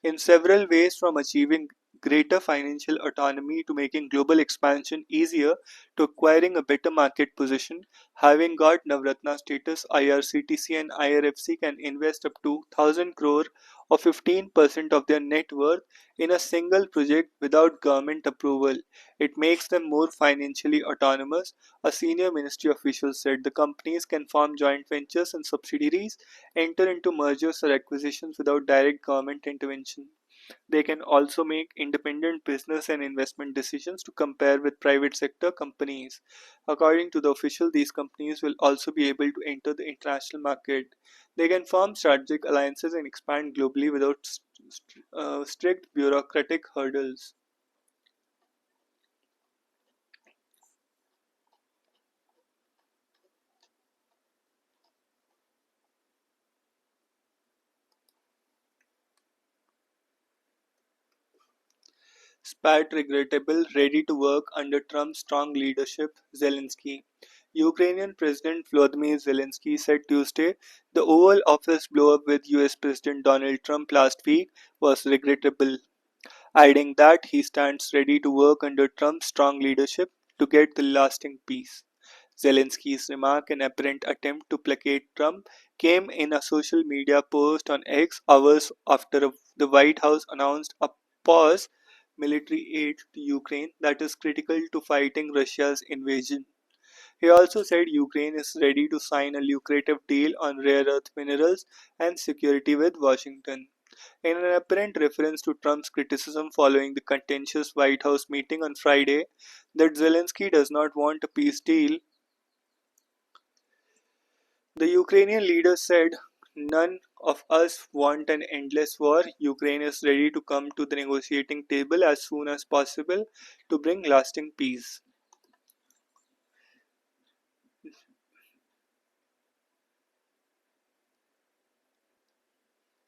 In several ways, from achieving greater financial autonomy to making global expansion easier to acquiring a better market position, having got Navratna status, IRCTC and IRFC can invest up to 1,000 crore or 15% of their net worth in a single project without government approval. It makes them more financially autonomous. A senior ministry official said the companies can form joint ventures and subsidiaries, enter into mergers or acquisitions without direct government intervention. They can also make independent business and investment decisions to compare with private sector companies. According to the official, these companies will also be able to enter the international market. They can form strategic alliances and expand globally without strict bureaucratic hurdles. Spat regrettable, ready to work under Trump's strong leadership, Zelensky. Ukrainian President Volodymyr Zelensky said Tuesday the Oval Office blow-up with US President Donald Trump last week was regrettable, adding that he stands ready to work under Trump's strong leadership to get the lasting peace. Zelensky's remark, an apparent attempt to placate Trump, came in a social media post on X hours after the White House announced a pause military aid to Ukraine that is critical to fighting Russia's invasion. He also said Ukraine is ready to sign a lucrative deal on rare earth minerals and security with Washington. In an apparent reference to Trump's criticism following the contentious White House meeting on Friday that Zelensky does not want a peace deal, the Ukrainian leader said, "None of us want an endless war. Ukraine is ready to come to the negotiating table as soon as possible to bring lasting peace."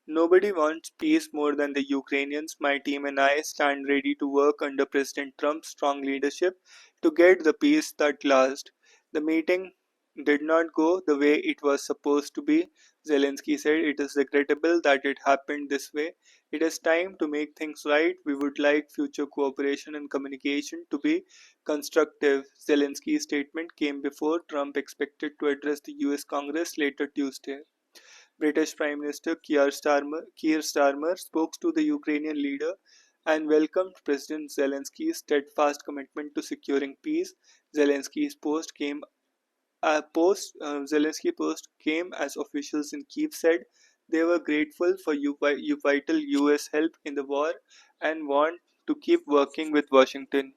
Nobody wants peace more than the Ukrainians. My team and I stand ready to work under President Trump's strong leadership to get the peace that lasts. The meeting did not go the way it was supposed to be. Zelensky said it is regrettable that it happened this way. It is time to make things right. We would like future cooperation and communication to be constructive. Zelensky's statement came before Trump expected to address the US Congress later Tuesday. British Prime Minister Keir Starmer spoke to the Ukrainian leader and welcomed President Zelensky's steadfast commitment to securing peace. Zelensky's post came Zelensky post came as officials in Kiev said they were grateful for vital U.S. help in the war and want to keep working with Washington.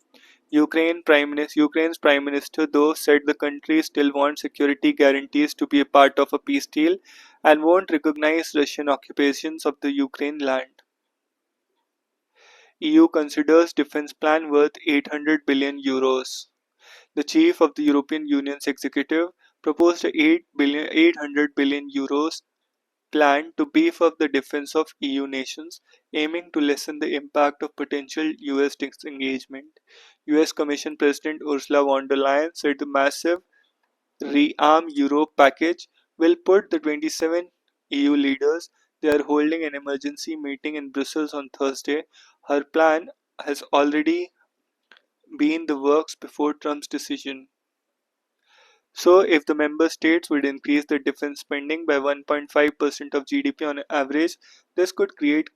Ukraine's Prime Minister, though, said the country still wants security guarantees to be a part of a peace deal and won't recognize Russian occupations of the Ukraine land. EU considers defense plan worth 800 billion euros. The chief of the European Union's executive proposed a 800 billion euros plan to beef up the defense of EU nations, aiming to lessen the impact of potential US disengagement. US Commission President Ursula von der Leyen said the massive Rearm Europe package will put the 27 EU leaders. They are holding an emergency meeting in Brussels on Thursday. Her plan has already been the works before Trump's decision. So, if the member states would increase their defense spending by 1.5% of GDP on average, this could create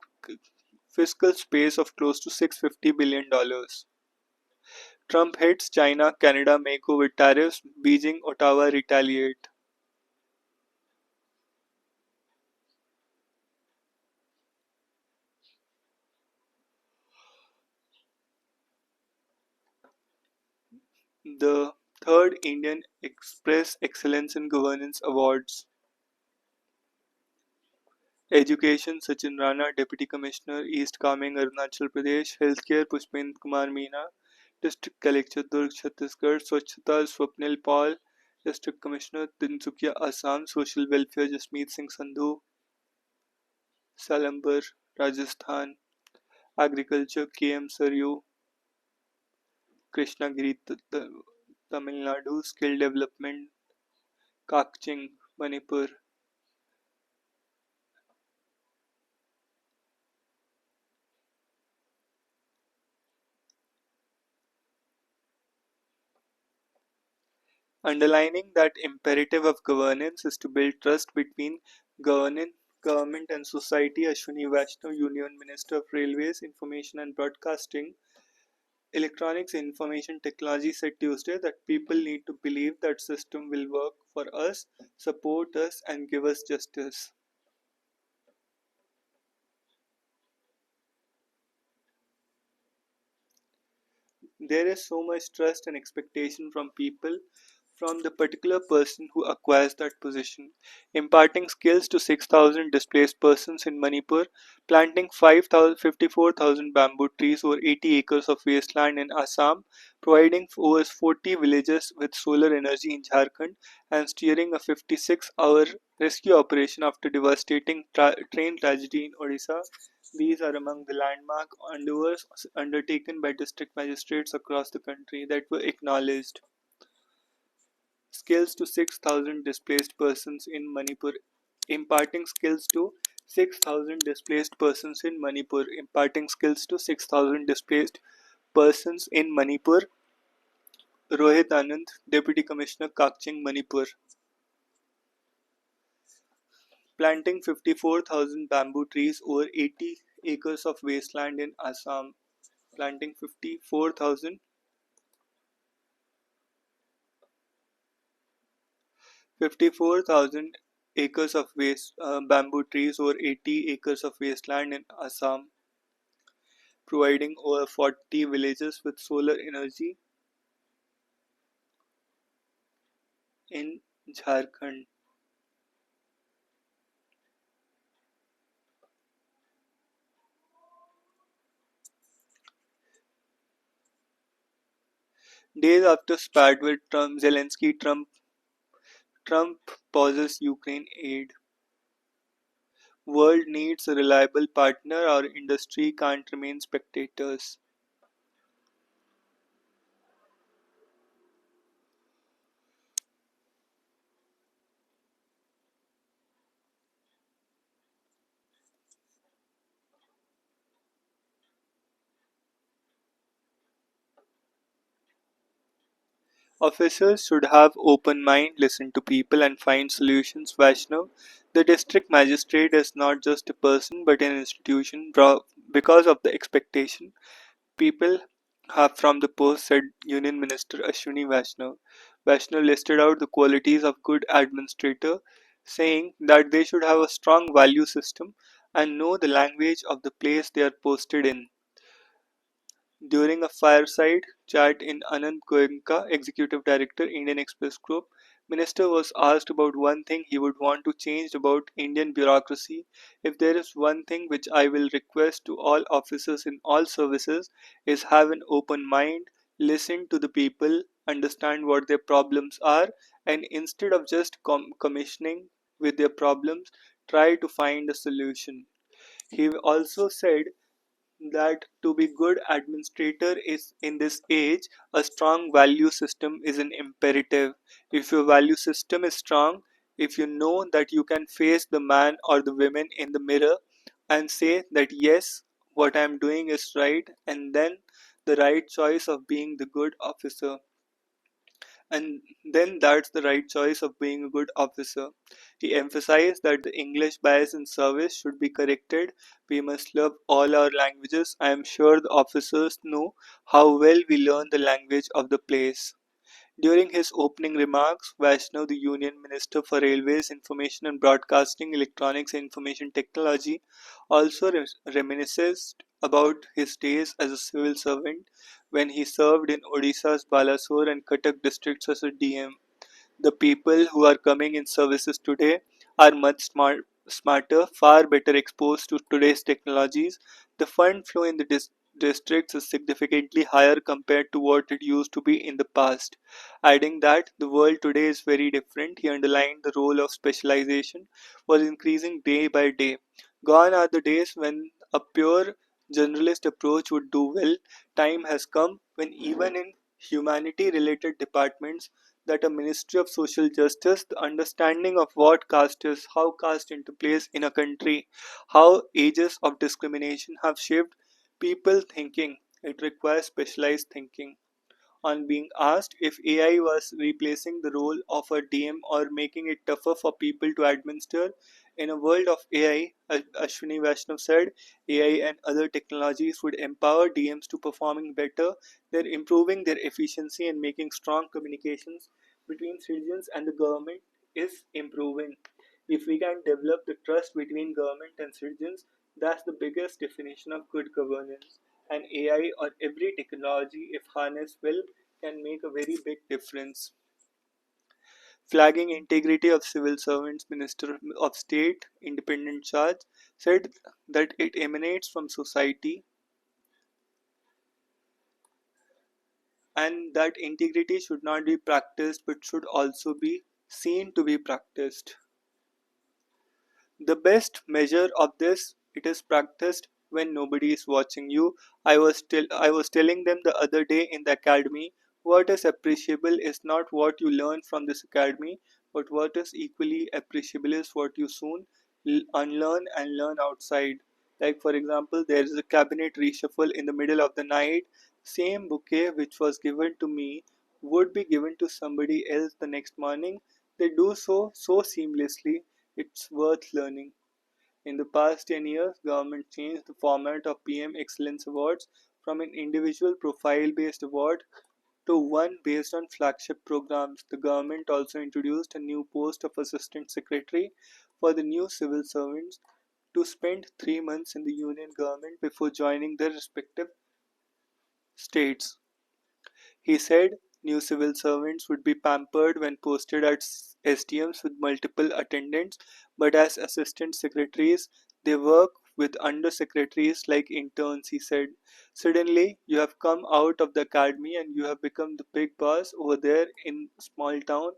fiscal space of close to $650 billion. Trump hits China, Canada may go with tariffs, Beijing, Ottawa retaliate. The third Indian Express Excellence in Governance Awards. Education Sachin Rana, Deputy Commissioner, East Kameng, Arunachal Pradesh. Healthcare Pushpendra Kumar Meena, District Collector Durg, Chhattisgarh. Swachhata Swapnil Paul, District Commissioner, Tinsukia, Assam. Social Welfare Jasmeet Singh Sandhu, Salambar, Rajasthan. Agriculture KM Saryu, Krishnagiri, Tamil Nadu. Skill Development Kakching, Manipur. Underlining that imperative of governance is to build trust between government and society, Ashwini Vaishnav, Union Minister of Railways, Information and Broadcasting, Electronics and Information Technology said Tuesday that people need to believe that system will work for us, support us and give us justice. There is so much trust and expectation from people from the particular person who acquires that position, imparting skills to 6,000 displaced persons in Manipur, planting 54,000 bamboo trees over 80 acres of wasteland in Assam, providing over 40 villages with solar energy in Jharkhand, and steering a 56-hour rescue operation after devastating train tragedy in Odisha. These are among the landmark endeavors undertaken by district magistrates across the country that were acknowledged. Skills to 6,000 displaced persons in Manipur, imparting skills to 6,000 displaced persons in Manipur, imparting skills to 6,000 displaced persons in Manipur. Rohit Anand, Deputy Commissioner, Kakching, Manipur, planting 54,000 bamboo trees over 80 acres of wasteland in Assam, planting 54,000 acres of bamboo trees over 80 acres of wasteland in Assam, providing over 40 villages with solar energy in Jharkhand. Days after spat with Zelensky, Trump pauses Ukraine aid. World needs a reliable partner. Our industry can't remain spectators. Officers should have open mind, listen to people and find solutions. Vaishnav, the district magistrate is not just a person but an institution because of the expectation people have from the post, said Union Minister Ashwini Vaishnav. Vaishnav listed out the qualities of good administrator, saying that they should have a strong value system and know the language of the place they are posted in. During a fireside chat in Anand Goenka, Executive Director, Indian Express Group, Minister was asked about one thing he would want to change about Indian bureaucracy. If there is one thing which I will request to all officers in all services is have an open mind, listen to the people, understand what their problems are, and instead of just commissioning with their problems, try to find a solution. He also said that to be good administrator is in this age a strong value system is an imperative. If your value system is strong, if you know that you can face the man or the women in the mirror and say that yes, what I am doing is right, and then the right choice of being the good officer, and then that's the right choice of being a good officer. He emphasized that the English bias in service should be corrected. We must love all our languages. I am sure the officers know how well we learn the language of the place. During his opening remarks, Vaishnav, the Union Minister for Railways, Information and Broadcasting, Electronics and Information Technology, also reminisced about his days as a civil servant when he served in Odisha's Balasore and Cuttack districts as a DM. The people who are coming in services today are much smarter, far better exposed to today's technologies. The fund flow in the districts is significantly higher compared to what it used to be in the past. Adding that the world today is very different, he underlined the role of specialization was increasing day by day. Gone are the days when a pure generalist approach would do well. Time has come when even in humanity related departments that a ministry of social justice, the understanding of what caste is, how caste into place in a country, how ages of discrimination have shaped people thinking. It requires specialized thinking. On being asked if AI was replacing the role of a DM or making it tougher for people to administer in a world of AI, Ashwini Vaishnav said AI and other technologies would empower DMs to performing better. They're improving their efficiency and making strong communications between citizens and the government is improving. If we can develop the trust between government and citizens, that's the biggest definition of good governance. And AI or every technology, if harnessed well, can make a very big difference. Flagging integrity of civil servants, Minister of State, independent charge, said that it emanates from society and that integrity should not be practiced but should also be seen to be practiced. The best measure of this it is practiced when nobody is watching you. I was telling them the other day in the academy what is appreciable is not what you learn from this academy, but what is equally appreciable is what you soon unlearn and learn outside. Like for example, there is a cabinet reshuffle in the middle of the night. Same bouquet which was given to me would be given to somebody else the next morning. They do so seamlessly, it's worth learning. In the past 10 years, government changed the format of PM Excellence Awards from an individual profile-based award to one based on flagship programs. The government also introduced a new post of Assistant Secretary for the new civil servants to spend 3 months in the union government before joining their respective states. He said new civil servants would be pampered when posted as SDMs with multiple attendants, but as assistant secretaries, they work with under secretaries like interns, he said. Suddenly, you have come out of the academy and you have become the big boss over there in small town.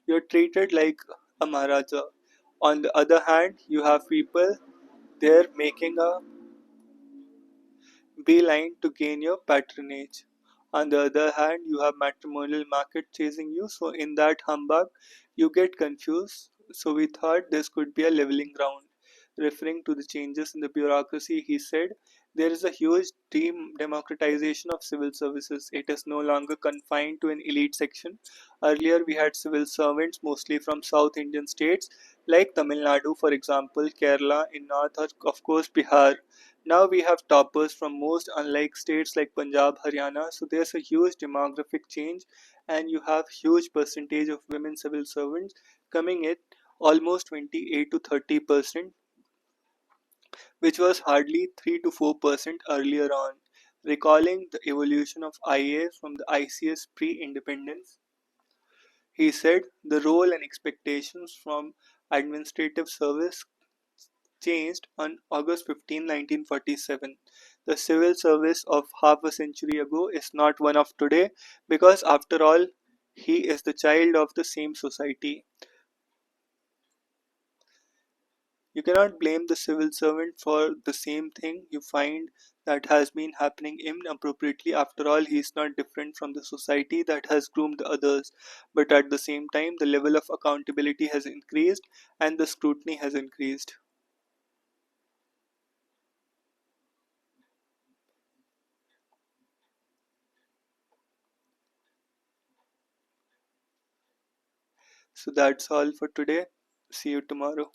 You're treated like a Maharaja. On the other hand, you have people there making a beeline to gain your patronage. On the other hand, you have matrimonial market chasing you, so in that humbug, you get confused. So we thought this could be a leveling ground. Referring to the changes in the bureaucracy, he said, there is a huge democratization of civil services. It is no longer confined to an elite section. Earlier, we had civil servants mostly from South Indian states like Tamil Nadu, for example, Kerala in north, or of course Bihar. Now we have toppers from most unlike states like Punjab, Haryana. So there's a huge demographic change, and you have huge percentage of women civil servants coming in, almost 28 to 30%, which was hardly 3 to 4% earlier on. Recalling the evolution of IA from the ICS pre-independence, he said the role and expectations from administrative service changed on August 15, 1947. The civil service of half a century ago is not one of today because, after all, he is the child of the same society. You cannot blame the civil servant for the same thing you find that has been happening inappropriately. After all, he is not different from the society that has groomed the others. But at the same time, the level of accountability has increased and the scrutiny has increased. So that's all for today. See you tomorrow.